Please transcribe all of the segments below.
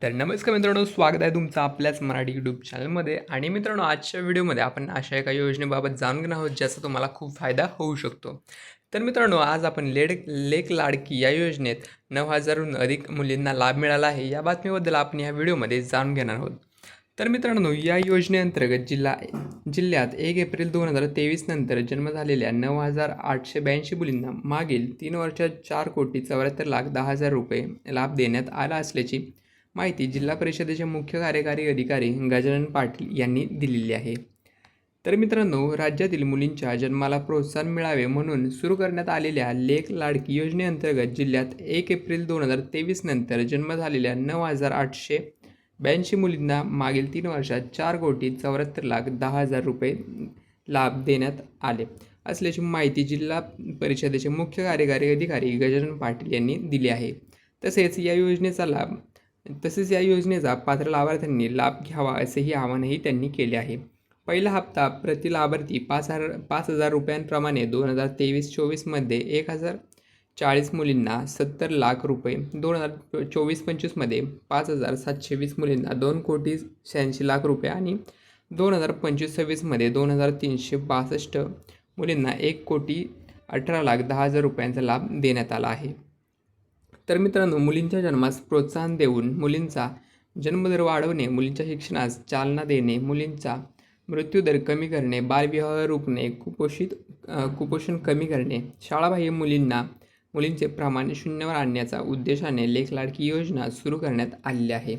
तर नमस्कार मित्रांनो, स्वागत आहे तुमचं आपल्याच मराठी यूट्यूब चॅनलमध्ये. आणि मित्रांनो, आजच्या व्हिडिओमध्ये आपण अशा एका योजनेबाबत जाणून घेणार आहोत ज्याचा तुम्हाला खूप फायदा होऊ शकतो. तर मित्रांनो, आज आपण लेक लाडकी या योजनेत 9,000हून अधिक मुलींना लाभ मिळाला आहे या बातमीबद्दल आपण या व्हिडिओमध्ये जाणून घेणार आहोत. तर मित्रांनो, या योजनेअंतर्गत जिल्ह्यात 1 एप्रिल 2023 नंतर जन्म झालेल्या 9,882 मुलींना मागील 3 वर्षात 4,74,10,000 रुपये लाभ देण्यात आला असल्याची माहिती जिल्हा परिषदेचे मुख्य कार्यकारी अधिकारी गजानन पाटील यांनी दिलेली आहे. तर मित्रांनो, राज्यातील मुलींच्या जन्माला प्रोत्साहन मिळावे म्हणून सुरू करण्यात आलेल्या लेक लाडकी योजनेअंतर्गत जिल्ह्यात 1 एप्रिल 2023 नंतर जन्म झालेल्या 9,882 मुलींना मागील 3 वर्षात 4,74,10,000 रुपये लाभ देण्यात आले असल्याची माहिती जिल्हा परिषदेचे मुख्य कार्यकारी अधिकारी गजानन पाटील यांनी दिली आहे. तसेच या योजनेचा पात्र लाभार्थ्यांनी लाभ घ्यावा असेही आवाहनही त्यांनी केले आहे. पहिला हप्ता प्रति लाभार्थी 5,000 रुपयांप्रमाणे 2023-24मध्ये 1,040 मुलींना 70 लाख रुपये, 2024-25मध्ये 5,720 मुलींना 2,86,00,000 रुपये आणि 2025-26मध्ये 2,362 मुलींना 1,18,10,000 रुपयांचा लाभ देण्यात आला आहे. तर मित्रांनो, मुलींच्या जन्मास प्रोत्साहन देऊन मुलींचा जन्मदर वाढवणे, मुलींच्या शिक्षणास चालना देणे, मुलींचा मृत्यूदर कमी करणे, बालविवाह रोखणे, कुपोषण कमी करणे, शाळाबाह्य मुलींचे प्रमाण शून्यावर आणण्याचा उद्देशाने लेक लाडकी योजना सुरू करण्यात आलेली आहे.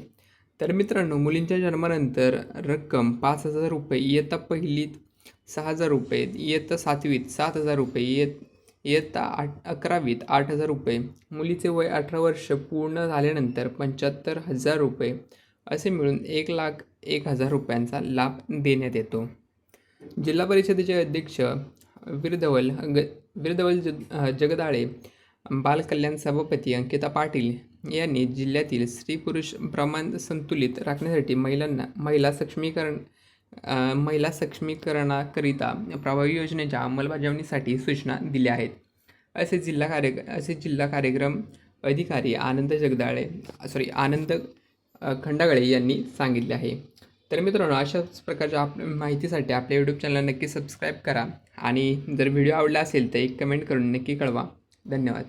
तर मित्रांनो, मुलींच्या जन्मानंतर रक्कम 5,000 रुपये, इयत्ता पहिलीत 6,000 रुपये, इयत्ता 7वीत 7,000 रुपये, इयत्ता 11वीत 8,000 रुपये, मुलीचे वय 18 वर्ष पूर्ण झाल्यानंतर 75,000 रुपये असे मिळून 1,01,000 रुपयांचा लाभ देण्यात येतो. जिल्हा परिषदेचे अध्यक्ष वीरधवल जगदाळे, बालकल्याण सभापती अंकिता पाटील यांनी जिल्ह्यातील स्त्री पुरुष प्रमाण संतुलित राखण्यासाठी महिला सक्षमीकरणाकरिता प्रभावी योजनेच्या अंमलबजावणीसाठी सूचना दिल्या आहेत असे जिल्हा कार्यक्रम अधिकारी आनंद खंडागळे यांनी सांगितले आहे. तर मित्रांनो, अशाच प्रकारच्या माहितीसाठी आपल्या यूट्यूब चॅनलला नक्की सबस्क्राईब करा आणि जर व्हिडिओ आवडला असेल तर एक कमेंट करून नक्की कळवा. धन्यवाद.